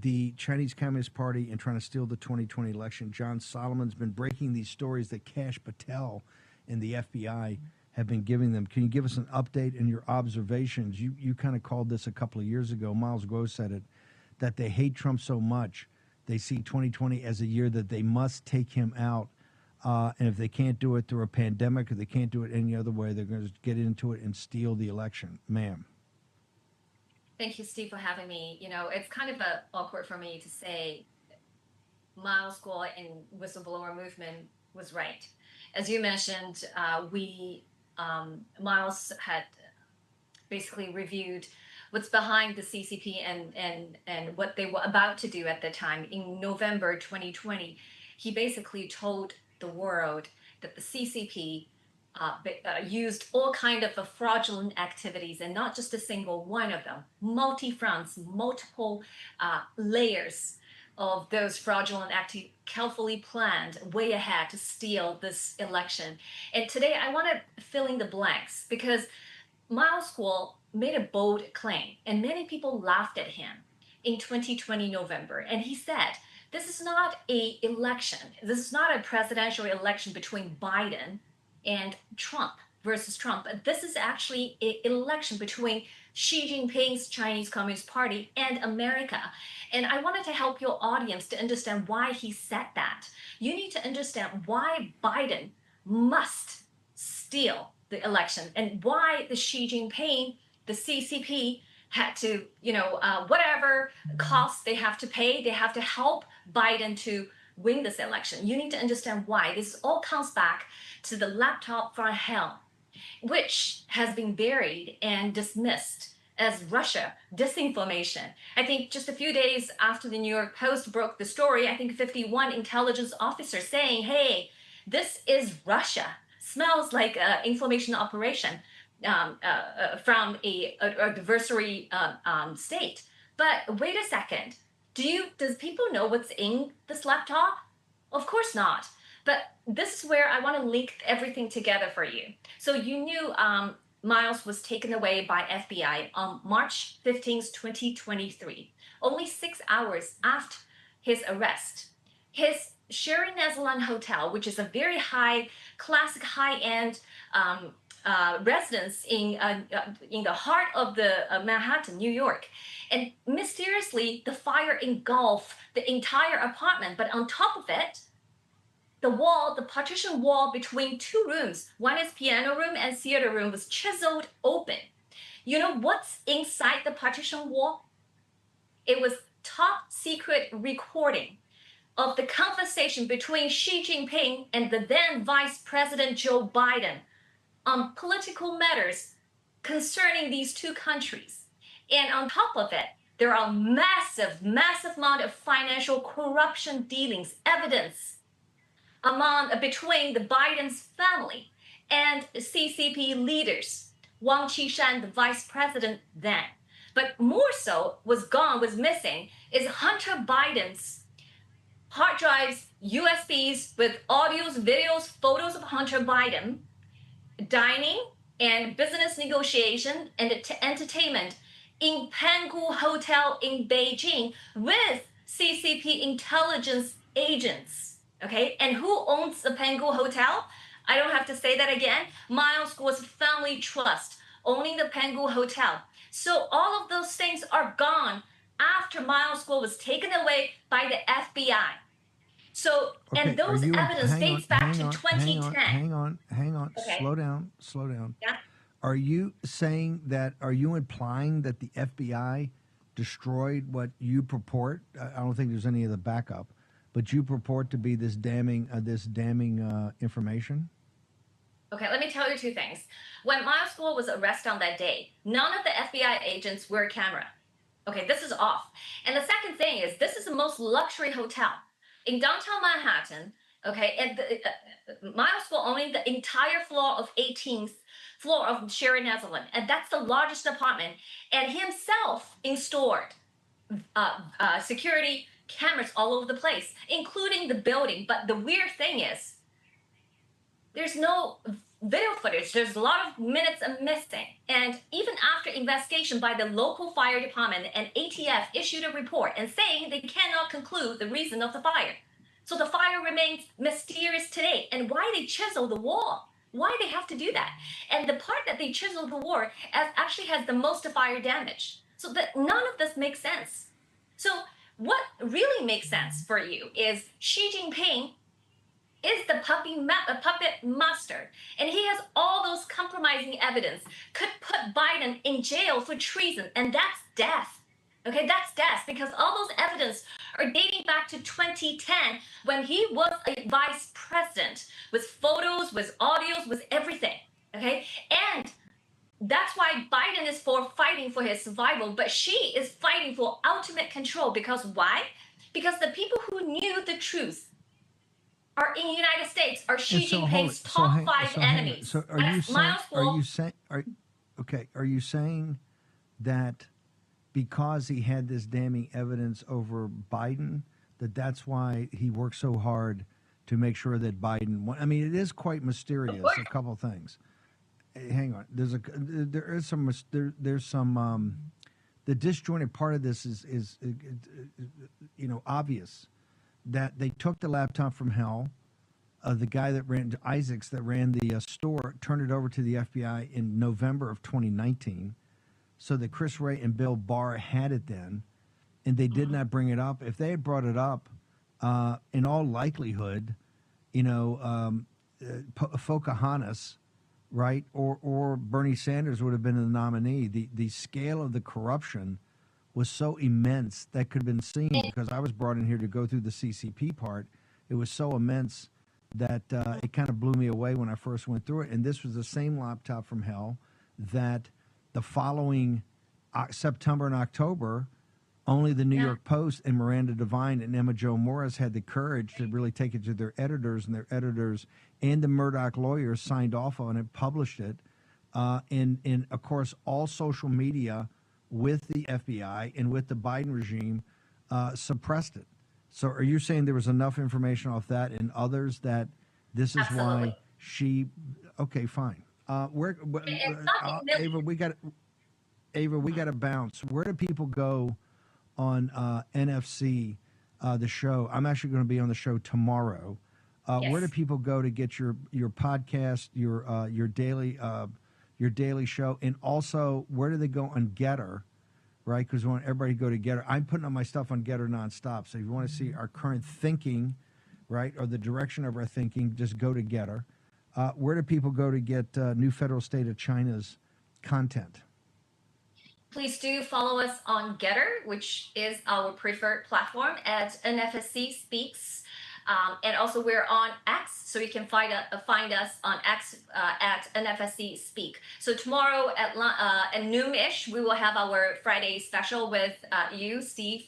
the Chinese Communist Party and trying to steal the 2020 election. John Solomon's been breaking these stories that Kash Patel and the FBI have been giving them. Can you give us an update and your observations? You kind of called this a couple of years ago. Miles Guo said it, that they hate Trump so much, they see 2020 as a year that they must take him out. And if they can't do it through a pandemic or they can't do it any other way, they're going to get into it and steal the election. Ma'am. Thank you, Steve, for having me. You know, it's kind of awkward for me to say Miles Guo and whistleblower movement was right. As you mentioned, Miles had basically reviewed what's behind the CCP and what they were about to do at the time. In November 2020, he basically told the world that the CCP used all kind of fraudulent activities, and not just a single one of them, multi-fronts, multiple layers of those fraudulent activities, carefully planned way ahead to steal this election. And today I want to fill in the blanks, because Miles Guo made a bold claim and many people laughed at him in 2020 November. And he said, this is not an election. This is not a presidential election between Biden and Trump versus Trump. This is actually an election between Xi Jinping's Chinese Communist Party and America. And I wanted to help your audience to understand why he said that. You need to understand why Biden must steal the election and why the Xi Jinping, the CCP, had to, whatever costs they have to pay, they have to help Biden to win this election. You need to understand why. This all comes back to the laptop from hell, which has been buried and dismissed as Russia disinformation. I think just a few days after the New York Post broke the story, I think 51 intelligence officers saying, hey, this is Russia. Smells like an information operation from a adversary state. But wait a second. Does people know what's in this laptop? Of course not. But this is where I want to link everything together for you. So you knew Miles was taken away by FBI on March 15th, 2023, only 6 hours after his arrest. His Sherry-Netherland hotel, which is a very classic high-end residence in the heart of the Manhattan, New York. And mysteriously, the fire engulfed the entire apartment. But on top of it, the partition wall between two rooms, one is piano room and theater room, was chiseled open. You know what's inside the partition wall? It was top secret recording of the conversation between Xi Jinping and the then Vice President Joe Biden on political matters concerning these two countries. And on top of it, there are massive amount of financial corruption dealings, evidence between the Biden's family and CCP leaders, Wang Qishan, the vice president then. But more so, was missing, is Hunter Biden's hard drives, USBs with audios, videos, photos of Hunter Biden, dining and business negotiation and entertainment in Pangu Hotel in Beijing with CCP intelligence agents. Okay, and who owns the Pangu Hotel? I don't have to say that again. Miles Guo's family trust owning the Pangu Hotel. So all of those things are gone after Miles Guo was taken away by the FBI. So, okay, and those evidence dates back to 2010. Hang on. Okay. Slow down. Yeah. Are you implying that the FBI destroyed what you purport? I don't think there's any of the backup, but you purport to be this damning information? Okay, let me tell you two things. When Miles Guo was arrested on that day, none of the FBI agents were camera. Okay, this is off. And the second thing is, this is the most luxury hotel in downtown Manhattan. Okay, and Miles Guo owning the entire floor of 18th floor of Sherry-Netherland, and that's the largest apartment, and himself installed security cameras all over the place, including the building. But the weird thing is, there's no video footage. There's a lot of minutes missing. And even after investigation by the local fire department and ATF issued a report and saying they cannot conclude the reason of the fire. So the fire remains mysterious today. And why they chisel the wall? Why they have to do that? And the part that they chisel the wall actually has the most fire damage. So that none of this makes sense. So what really makes sense for you is Xi Jinping is the puppet master, and he has all those compromising evidence, could put Biden in jail for treason, and that's death. Okay, that's death, because all those evidence are dating back to 2010 when he was a vice president with photos, with audios, with everything. Okay, and that's why Biden is fighting for his survival, but Xi is fighting for ultimate control. Because why? Because the people who knew the truth are in the United States are Xi Jinping's top five enemies. So are you saying? Are you saying that because he had this damning evidence over Biden, that's why he worked so hard to make sure that Biden won? I mean, it is quite mysterious. A couple things. Hang on. There's some. The disjointed part of this is obvious. That they took the laptop from hell. The guy that ran Isaacs that ran the store turned it over to the FBI in November of 2019, so that Chris Wray and Bill Barr had it then, and they did not bring it up. If they had brought it up, in all likelihood, Pocahontas, right, or Bernie Sanders would have been the nominee. The scale of the corruption was so immense that could have been seen, because I was brought in here to go through the CCP part. It was so immense that it kind of blew me away when I first went through it. And this was the same laptop from hell that the following September and October, only the New York Post and Miranda Devine and Emma Jo Morris had the courage to really take it to their editors, and their editors and the Murdoch lawyers signed off on it, published it. And of course, all social media with the FBI and with the Biden regime suppressed it. So are you saying there was enough information off that and others that this is why she? Okay, fine. Ava, we got to bounce. Where do people go on NFC, the show? I'm actually going to be on the show tomorrow. Where do people go to get your podcast, your daily show, and also where do they go on Getter? Right, because we want everybody to go to Getter. I'm putting on my stuff on Getter nonstop. So if you want to see our current thinking, right, or the direction of our thinking, just go to Getter. Where do people go to get New Federal State of China's content? Please do follow us on Getter, which is our preferred platform, at NFSC Speaks. And also we're on X, so you can find us on X at NFSC Speak. So tomorrow at noon-ish, we will have our Friday special with you, Steve.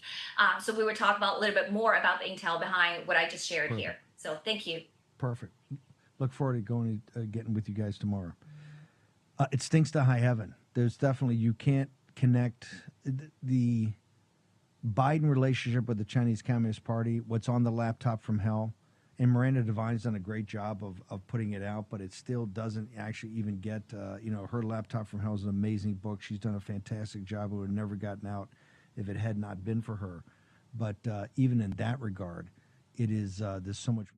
So we will talk about a little bit more about the intel behind what I just shared here. So thank you. Perfect. Look forward to getting with you guys tomorrow. It stinks to high heaven. There's definitely, you can't connect the Biden relationship with the Chinese Communist Party, what's on the laptop from hell, and Miranda Devine's done a great job of putting it out, but it still doesn't actually even get, her laptop from hell is an amazing book. She's done a fantastic job. It would have never gotten out if it had not been for her. But even in that regard, it is, there's so much